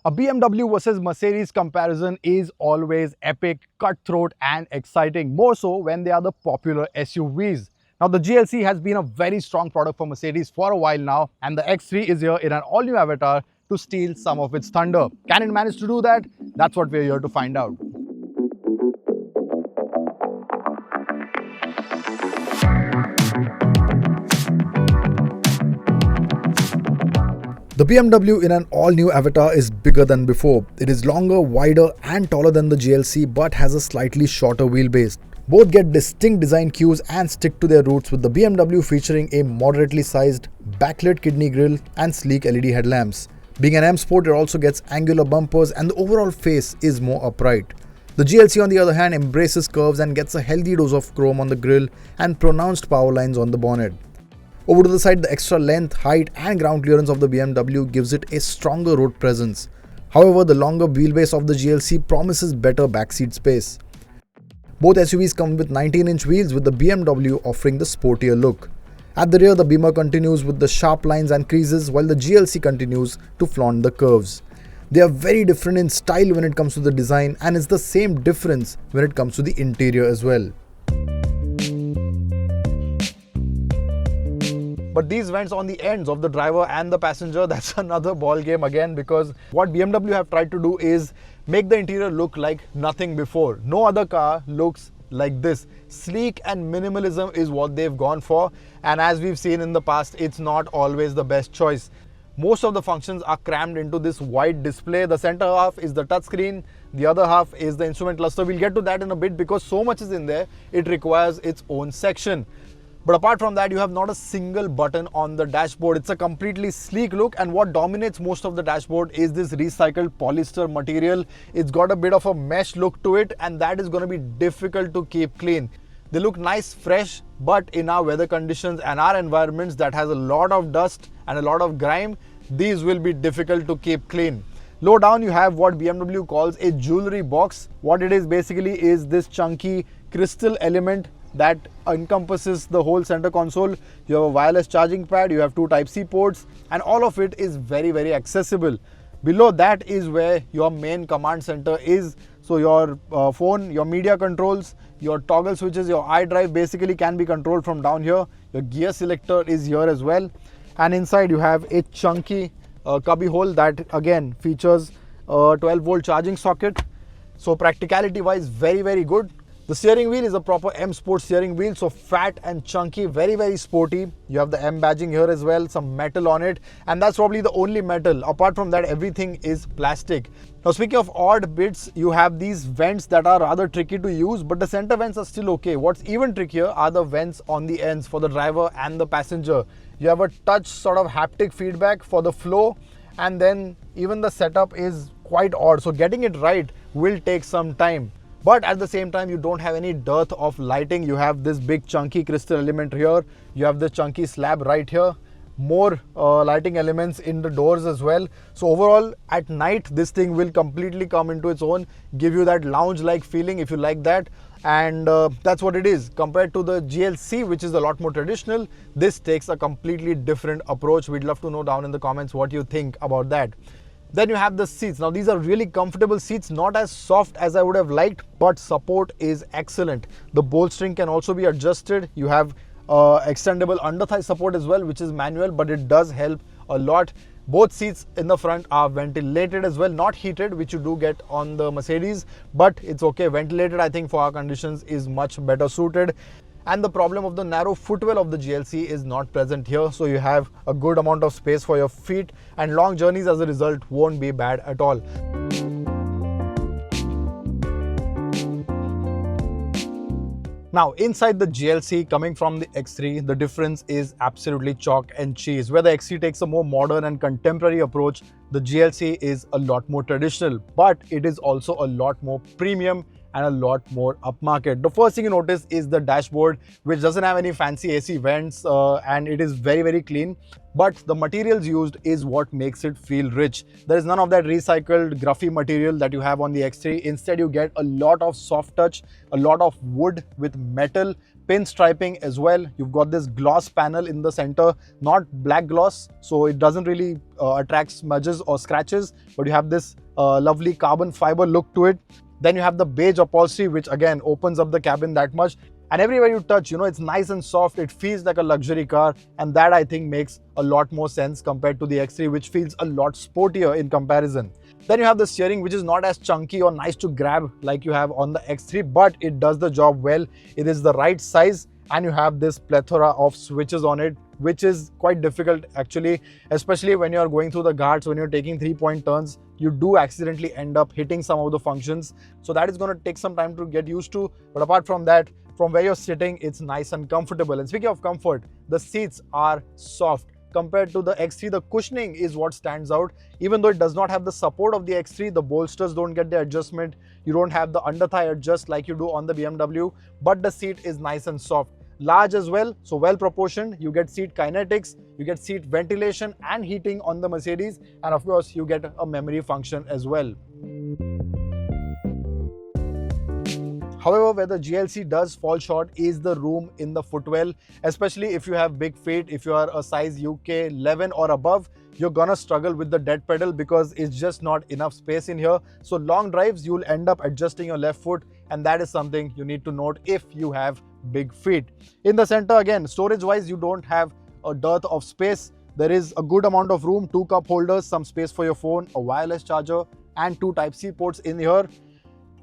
A BMW versus Mercedes comparison is always epic, cutthroat and exciting, more so when they are the popular SUVs. Now the GLC has been a very strong product for Mercedes for a while now, and the X3 is here in an all-new avatar to steal some of its thunder. Can it manage to do that? That's what we're here to find out. The BMW in an all-new avatar is bigger than before. It is longer, wider and taller than the GLC but has a slightly shorter wheelbase. Both get distinct design cues and stick to their roots, with the BMW featuring a moderately sized backlit kidney grille and sleek LED headlamps. Being an M Sport, it also gets angular bumpers and the overall face is more upright. The GLC on the other hand embraces curves and gets a healthy dose of chrome on the grille and pronounced power lines on the bonnet. Over to the side, the extra length, height and ground clearance of the BMW gives it a stronger road presence. However, the longer wheelbase of the GLC promises better backseat space. Both SUVs come with 19-inch wheels, with the BMW offering the sportier look. At the rear, the Beamer continues with the sharp lines and creases, while the GLC continues to flaunt the curves. They are very different in style when it comes to the design, and it's the same difference when it comes to the interior as well. But these vents on the ends of the driver and the passenger, that's another ball game again, because what BMW have tried to do is make the interior look like nothing before. No other car looks like this. Sleek and minimalism is what they've gone for, and as we've seen in the past, it's not always the best choice. Most of the functions are crammed into this wide display. The center half is the touchscreen, the other half is the instrument cluster. We'll get to that in a bit because so much is in there, it requires its own section. But apart from that, you have not a single button on the dashboard. It's a completely sleek look, and what dominates most of the dashboard is this recycled polyester material. It's got a bit of a mesh look to it, and that is going to be difficult to keep clean. They look nice, fresh, but in our weather conditions and our environments that has a lot of dust and a lot of grime, these will be difficult to keep clean. Low down, you have what BMW calls a jewelry box. What it is basically is this chunky crystal element that encompasses the whole center console. You have a wireless charging pad, you have two Type-C ports, and all of it is very accessible. Below that is where your main command center is. So your phone, your media controls, your toggle switches, your iDrive basically can be controlled from down here. Your gear selector is here as well. And inside you have a chunky cubby hole that again features a 12-volt charging socket. So practicality wise, very good. The steering wheel is a proper M Sport steering wheel, so fat and chunky, very sporty. You have the M badging here as well, some metal on it, and that's probably the only metal. Apart from that, everything is plastic. Now speaking of odd bits, you have these vents that are rather tricky to use, but the center vents are still okay. What's even trickier are the vents on the ends for the driver and the passenger. You have a touch sort of haptic feedback for the flow, and then even the setup is quite odd, so getting it right will take some time. But at the same time, you don't have any dearth of lighting. You have this big chunky crystal element here. You have the chunky slab right here. More lighting elements in the doors as well. So overall, at night, this thing will completely come into its own, give you that lounge-like feeling if you like that. And that's what it is. Compared to the GLC, which is a lot more traditional, this takes a completely different approach. We'd love to know down in the comments what you think about that. Then you have the seats. Now these are really comfortable seats, not as soft as I would have liked, but support is excellent. The bolstering can also be adjusted. You have extendable under thigh support as well, which is manual, but it does help a lot. Both seats in the front are ventilated as well, not heated, which you do get on the Mercedes, but it's okay. Ventilated, I think for our conditions is much better suited. And the problem of the narrow footwell of the GLC is not present here, so you have a good amount of space for your feet, and long journeys as a result won't be bad at all. Now inside the GLC, coming from the X3, the difference is absolutely chalk and cheese. Where the X3 takes a more modern and contemporary approach, the GLC is a lot more traditional, but it is also a lot more premium and a lot more upmarket. The first thing you notice is the dashboard, which doesn't have any fancy AC vents and it is very clean. But the materials used is what makes it feel rich. There is none of that recycled gruffy material that you have on the X3. Instead, you get a lot of soft touch, a lot of wood with metal, pinstriping as well. You've got this gloss panel in the center, not black gloss, so it doesn't really attract smudges or scratches, but you have this lovely carbon fiber look to it. Then you have the beige upholstery, which again opens up the cabin that much. And everywhere you touch, it's nice and soft. It feels like a luxury car, and that I think makes a lot more sense compared to the X3, which feels a lot sportier in comparison. Then you have the steering, which is not as chunky or nice to grab like you have on the X3, but it does the job well. It is the right size, and you have this plethora of switches on it, which is quite difficult actually, especially when you're going through the ghats, when you're taking 3-point turns, you do accidentally end up hitting some of the functions. So that is going to take some time to get used to. But apart from that, from where you're sitting, it's nice and comfortable. And speaking of comfort, the seats are soft. Compared to the X3, the cushioning is what stands out. Even though it does not have the support of the X3, the bolsters don't get the adjustment. You don't have the under thigh adjust like you do on the BMW, but the seat is nice and soft. Large as well, so well proportioned. You get seat kinetics, you get seat ventilation and heating on the Mercedes, and of course you get a memory function as well. However, where the GLC does fall short is the room in the footwell, especially if you have big feet. If you are a size UK 11 or above, you're gonna struggle with the dead pedal because it's just not enough space in here. So long drives, you'll end up adjusting your left foot, and that is something you need to note if you have big feet. In the center, again, storage wise, you don't have a dearth of space. There is a good amount of room, 2 cup holders, some space for your phone, a wireless charger, and 2 Type-C ports in here.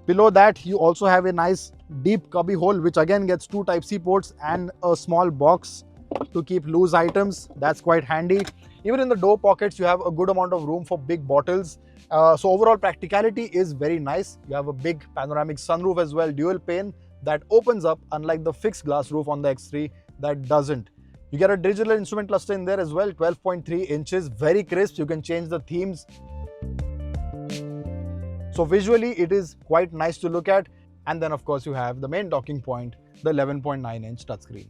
Below that, you also have a nice deep cubby hole, which again gets 2 Type-C ports and a small box to keep loose items. That's quite handy. Even in the door pockets, you have a good amount of room for big bottles. So overall practicality is very nice. You have a big panoramic sunroof as well, dual pane, that opens up, unlike the fixed glass roof on the X3 that doesn't. You get a digital instrument cluster in there as well, 12.3 inches, very crisp. You can change the themes. So visually, it is quite nice to look at. And then of course you have the main talking point, the 11.9-inch touchscreen.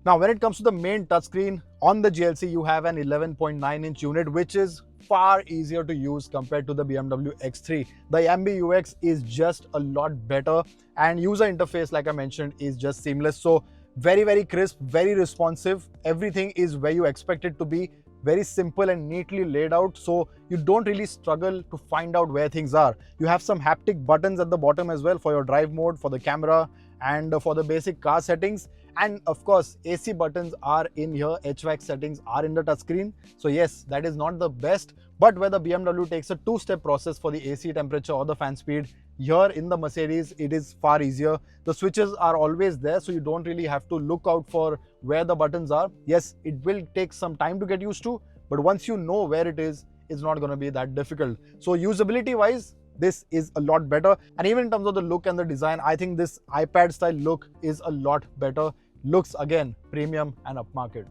Now when it comes to the main touchscreen, on the GLC you have an 11.9-inch unit, which is far easier to use compared to the BMW X3. The BMW UX is just a lot better, and user interface, like I mentioned, is just seamless. So very crisp, very responsive. Everything is where you expect it to be. Very simple and neatly laid out, so you don't really struggle to find out where things are. You have some haptic buttons at the bottom as well for your drive mode, for the camera, and for the basic car settings. And of course, AC buttons are in here, HVAC settings are in the touchscreen. So yes, that is not the best, but where the BMW takes a 2-step process for the AC temperature or the fan speed, here in the Mercedes, it is far easier. The switches are always there, so you don't really have to look out for where the buttons are. Yes, it will take some time to get used to, but once you know where it is, it's not going to be that difficult. So usability wise, this is a lot better. And even in terms of the look and the design, I think this iPad style look is a lot better. Looks again premium and upmarket.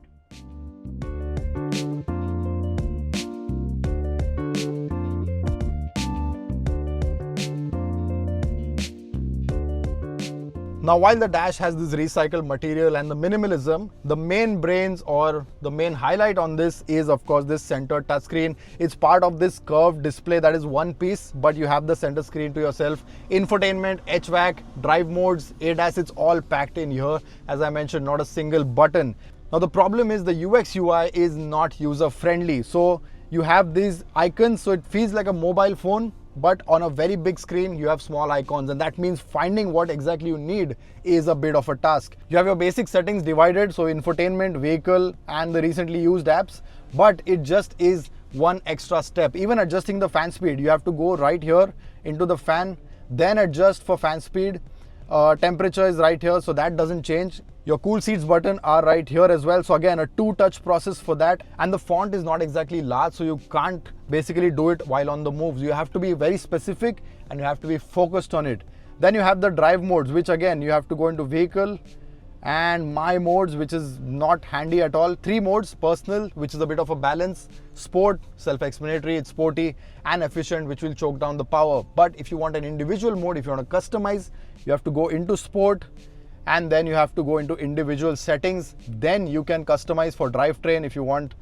Now, while the dash has this recycled material and the minimalism, the main brains or the main highlight on this is of course this center touchscreen. It's part of this curved display that is one piece, but you have the center screen to yourself. Infotainment, HVAC, drive modes, ADAS, it's all packed in here. As I mentioned, not a single button. Now the problem is the UX UI is not user friendly. So you have these icons, so it feels like a mobile phone, but on a very big screen you have small icons, and that means finding what exactly you need is a bit of a task. You have your basic settings divided, so infotainment, vehicle, and the recently used apps, but it just is one extra step. Even adjusting the fan speed, you have to go right here into the fan, then adjust for fan speed. Temperature is right here, so that doesn't change. Your cool seats button are right here as well. So again, a 2-touch process for that. And the font is not exactly large, so you can't basically do it while on the moves. You have to be very specific and you have to be focused on it. Then you have the drive modes, which again, you have to go into vehicle and my modes, which is not handy at all. 3 modes: personal, which is a bit of a balance; sport, self-explanatory, it's sporty; and efficient, which will choke down the power. But if you want an individual mode, if you want to customize, you have to go into sport, and then you have to go into individual settings. Then you can customize for drivetrain if you want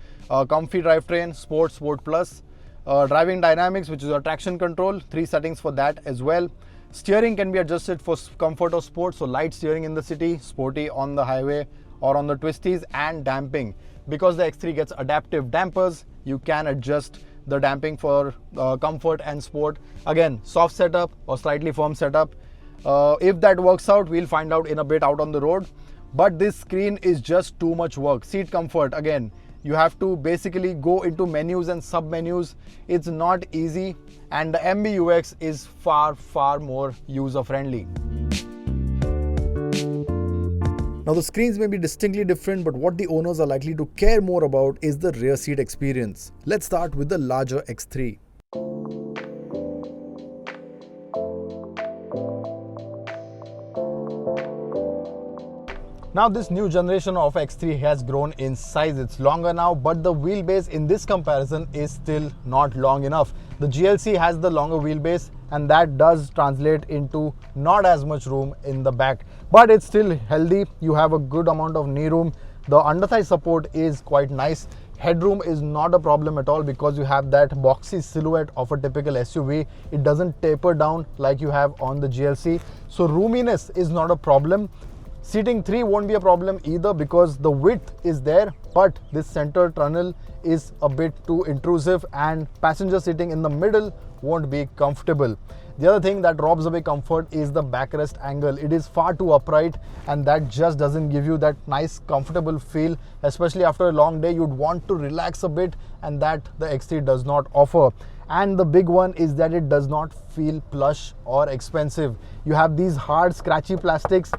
comfy drivetrain, sport plus, driving dynamics, which is your traction control, 3 settings for that as well. Steering can be adjusted for comfort or sport, so light steering in the city, sporty on the highway or on the twisties, and damping. Because the X3 gets adaptive dampers, you can adjust the damping for comfort and sport. Again, soft setup or slightly firm setup. If that works out, we'll find out in a bit out on the road. But this screen is just too much work. Seat comfort, again, you have to basically go into menus and sub-menus. It's not easy, and the MBUX is far more user-friendly. Now the screens may be distinctly different, but what the owners are likely to care more about is the rear seat experience. Let's start with the larger X3. Now this new generation of X3 has grown in size. It's longer now, but the wheelbase in this comparison is still not long enough. The GLC has the longer wheelbase, and that does translate into not as much room in the back, but it's still healthy. You have a good amount of knee room. The underthigh support is quite nice. Headroom is not a problem at all because you have that boxy silhouette of a typical SUV. It doesn't taper down like you have on the GLC. So roominess is not a problem. Seating 3 won't be a problem either because the width is there, but this center tunnel is a bit too intrusive, and passenger sitting in the middle won't be comfortable. The other thing that robs away comfort is the backrest angle. It is far too upright, and that just doesn't give you that nice comfortable feel. Especially after a long day, you'd want to relax a bit, and that the X3 does not offer. And the big one is that it does not feel plush or expensive. You have these hard scratchy plastics,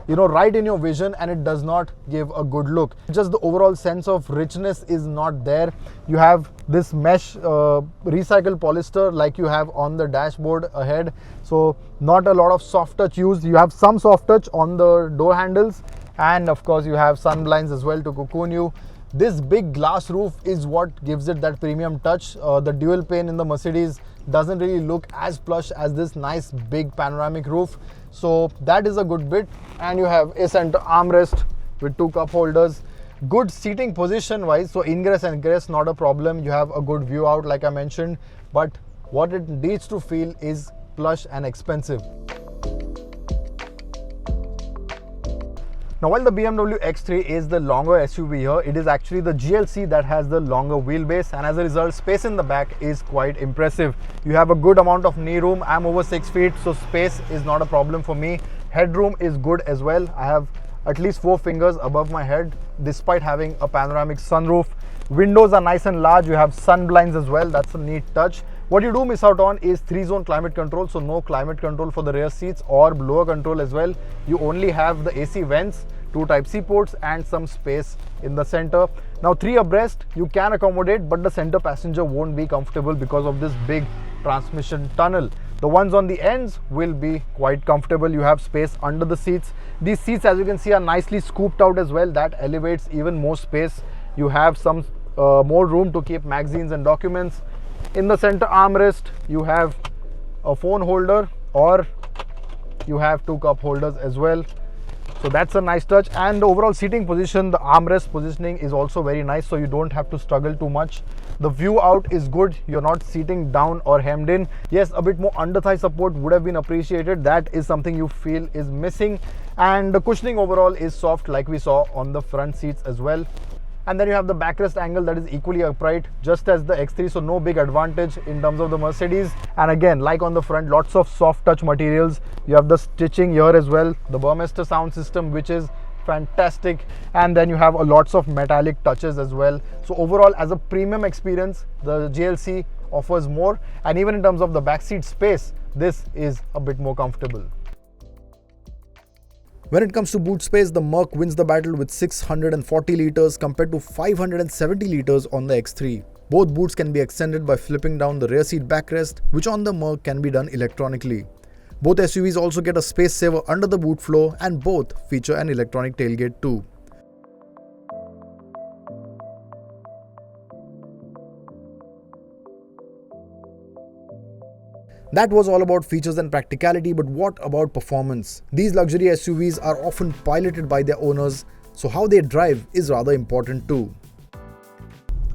right in your vision, and it does not give a good look. Just the overall sense of richness is not there. You have this mesh recycled polyester like you have on the dashboard ahead, so not a lot of soft touch used. You have some soft touch on the door handles, and of course you have sun blinds as well to cocoon you. This big glass roof is what gives it that premium touch. The dual pane in the Mercedes doesn't really look as plush as this nice big panoramic roof, so that is a good bit. And you have a center armrest with 2 cup holders. Good seating position wise, so ingress and egress not a problem. You have a good view out like I mentioned, but what it needs to feel is plush and expensive. Now while the BMW X3 is the longer SUV here, it is actually the GLC that has the longer wheelbase, and as a result space in the back is quite impressive. You have a good amount of knee room. I'm over 6 feet, so space is not a problem for me. Headroom is good as well. I have at least 4 fingers above my head despite having a panoramic sunroof. Windows are nice and large. You have sun blinds as well. That's a neat touch. What you do miss out on is 3-zone climate control, so no climate control for the rear seats or blower control as well. You only have the AC vents, 2 Type-C ports, and some space in the center. Now 3 abreast you can accommodate, but the center passenger won't be comfortable because of this big transmission tunnel. The ones on the ends will be quite comfortable. You have space under the seats. These seats, as you can see, are nicely scooped out as well. That elevates even more space. You have some more room to keep magazines and documents. In the center armrest, you have a phone holder, or you have 2 cup holders as well. So that's a nice touch. And the overall seating position, the armrest positioning is also very nice, so you don't have to struggle too much. The view out is good. You're not sitting down or hemmed in. Yes, a bit more under thigh support would have been appreciated. That is something you feel is missing. And the cushioning overall is soft like we saw on the front seats as well. And then you have the backrest angle that is equally upright, just as the X3, so no big advantage in terms of the Mercedes. And again, like on the front, lots of soft touch materials. You have the stitching here as well, the Burmester sound system, which is fantastic, and then you have a lots of metallic touches as well. So overall, as a premium experience, the GLC offers more, and even in terms of the backseat space, this is a bit more comfortable. When it comes to boot space, the Merc wins the battle with 640 litres compared to 570 litres on the X3. Both boots can be extended by flipping down the rear seat backrest, which on the Merc can be done electronically. Both SUVs also get a space saver under the boot floor, and both feature an electronic tailgate too. That was all about features and practicality, but what about performance? These luxury SUVs are often piloted by their owners, so how they drive is rather important too.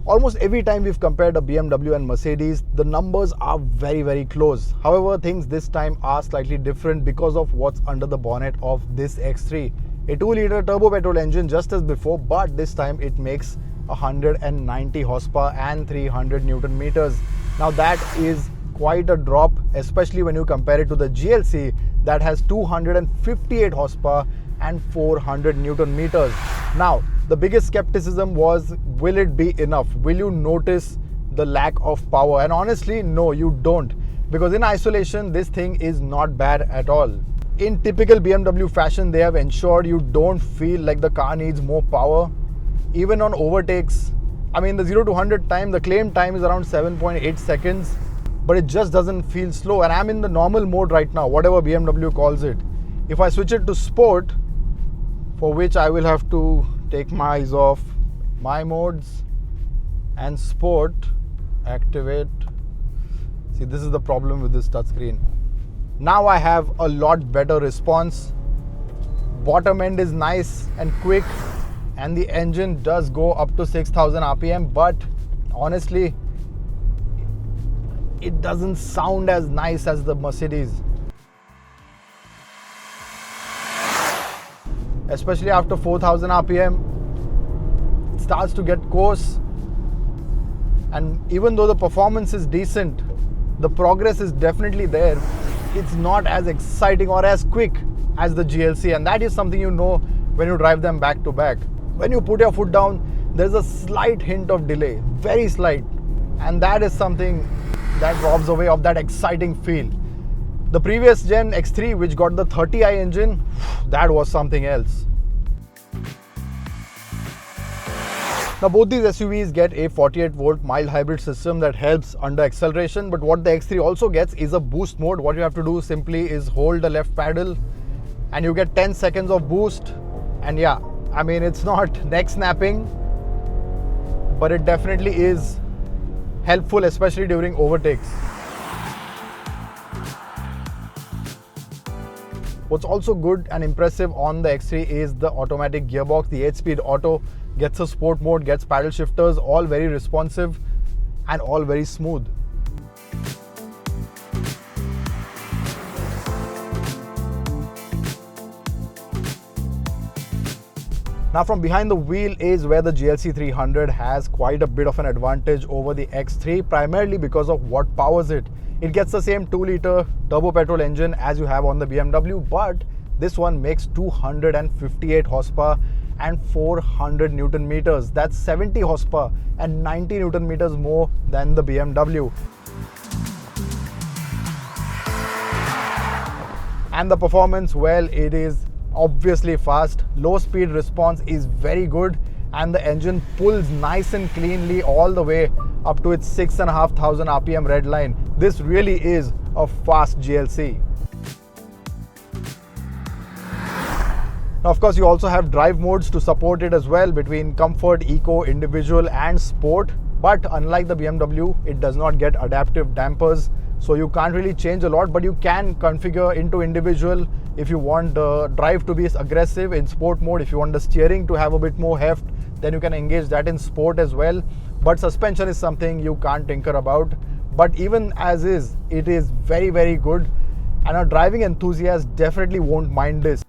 Almost every time we've compared a BMW and Mercedes, the numbers are very, very close. However, things this time are slightly different because of what's under the bonnet of this X3. A 2-liter turbo petrol engine just as before, but this time it makes 190 horsepower and 300 Newton meters. Now that is quite a drop, especially when you compare it to the GLC that has 258 horsepower and 400 Newton meters. Now, the biggest skepticism was, will it be enough? Will you notice the lack of power? And honestly, no, you don't. Because in isolation, this thing is not bad at all. In typical BMW fashion, they have ensured you don't feel like the car needs more power. Even on overtakes, I mean, the 0 to 100 time, the claim time is around 7.8 seconds, but it just doesn't feel slow. And I'm in the normal mode right now, whatever BMW calls it. If I switch it to sport, for which I will have to take my eyes off my modes and sport, activate. See, this is the problem with this touchscreen. Now I have a lot better response. Bottom end is nice and quick, and the engine does go up to 6,000 RPM, but honestly, it doesn't sound as nice as the Mercedes. Especially after 4,000 RPM, it starts to get coarse. And even though the performance is decent, the progress is definitely there. It's not as exciting or as quick as the GLC, and that is something you know when you drive them back to back. When you put your foot down, there's a slight hint of delay, very slight, and that is something that robs away of that exciting feel. The previous gen X3, which got the 30i engine, that was something else. Now both these SUVs get a 48 volt mild hybrid system that helps under acceleration, but what the X3 also gets is a boost mode. What you have to do simply is hold the left paddle and you get 10 seconds of boost. And yeah, I mean, it's not neck snapping, but it definitely is helpful, especially during overtakes. What's also good and impressive on the X3 is the automatic gearbox. The 8-speed auto gets a sport mode, gets paddle shifters, all very responsive and all very smooth. Now from behind the wheel is where the GLC 300 has quite a bit of an advantage over the X3, primarily because of what powers it. It gets the same 2-liter turbo petrol engine as you have on the BMW, but this one makes 258 horsepower and 400 Newton meters. That's 70 horsepower and 90 Newton meters more than the BMW. And the performance, well, it is obviously fast. Low speed response is very good, and the engine pulls nice and cleanly all the way up to its 6,500 RPM red line. This really is a fast GLC. Now, of course, you also have drive modes to support it as well, between comfort, eco, individual and sport. But unlike the BMW, it does not get adaptive dampers, so you can't really change a lot, but you can configure into individual if you want the drive to be aggressive in sport mode. If you want the steering to have a bit more heft, then you can engage that in sport as well. But suspension is something you can't tinker about. But even as is, it is very, very good, and a driving enthusiast definitely won't mind this.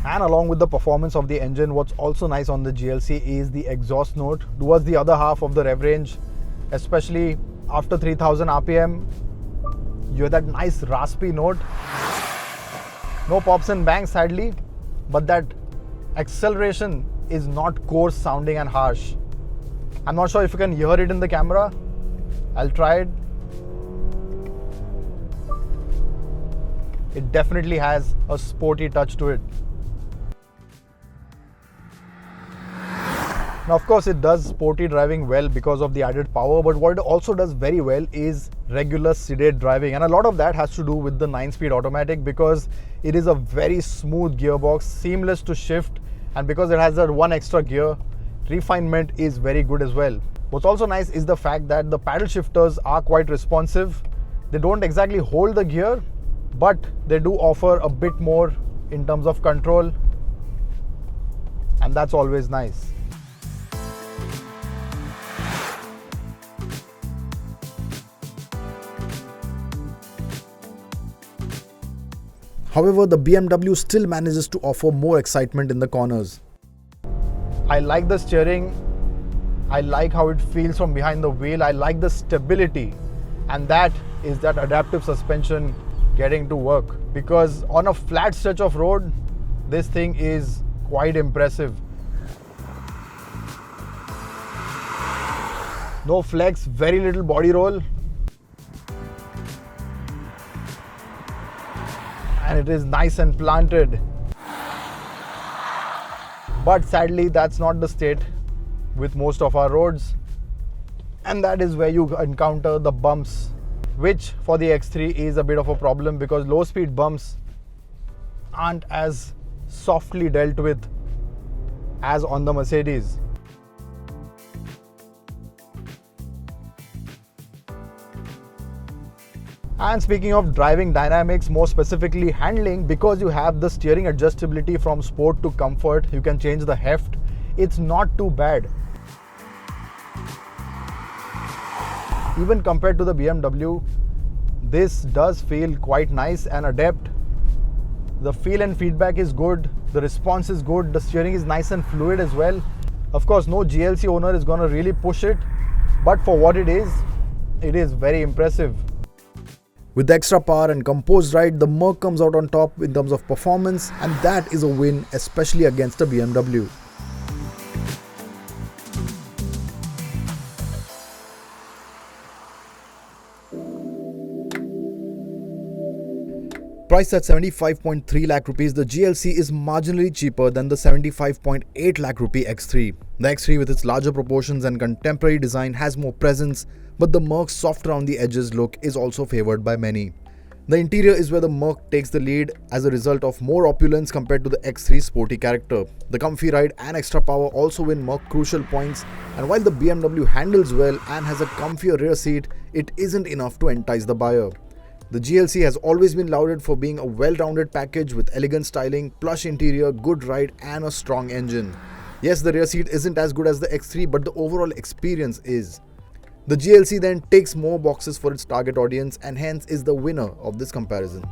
And along with the performance of the engine, what's also nice on the GLC is the exhaust note towards the other half of the rev range, especially after 3000 RPM. You have that nice raspy note. No pops and bangs, sadly, but that acceleration is not coarse sounding and harsh. I'm not sure if you can hear it in the camera. I'll try it. It definitely has a sporty touch to it. Now, of course, it does sporty driving well because of the added power, but what it also does very well is regular sedate driving, and a lot of that has to do with the 9-speed automatic, because it is a very smooth gearbox, seamless to shift, and because it has that one extra gear, refinement is very good as well. What's also nice is the fact that the paddle shifters are quite responsive. They don't exactly hold the gear, but they do offer a bit more in terms of control. and that's always nice. However, the BMW still manages to offer more excitement in the corners. I like the steering, I like how it feels from behind the wheel, I like the stability, and that is that adaptive suspension getting to work, because on a flat stretch of road, this thing is quite impressive. No flex, very little body roll, and it is nice and planted. But sadly, that's not the state with most of our roads, and that is where you encounter the bumps, which for the X3 is a bit of a problem because low speed bumps aren't as softly dealt with as on the Mercedes. And speaking of driving dynamics, more specifically handling, because you have the steering adjustability from sport to comfort, you can change the heft, it's not too bad. Even compared to the BMW, this does feel quite nice and adept. The feel and feedback is good, the response is good, the steering is nice and fluid as well. Of course, no GLC owner is going to really push it, but for what it is very impressive. With the extra power and composed ride, the Merc comes out on top in terms of performance, and that is a win, especially against a BMW. Priced at 75.3 lakh rupees, the GLC is marginally cheaper than the 75.8 lakh rupee X3. The X3 with its larger proportions and contemporary design has more presence, but the Merc's soft around the edges look is also favoured by many. The interior is where the Merc takes the lead as a result of more opulence compared to the X3's sporty character. The comfy ride and extra power also win Merc crucial points, and while the BMW handles well and has a comfier rear seat, it isn't enough to entice the buyer. The GLC has always been lauded for being a well-rounded package with elegant styling, plush interior, good ride and a strong engine. Yes, the rear seat isn't as good as the X3, but the overall experience is. The GLC then takes more boxes for its target audience and hence is the winner of this comparison.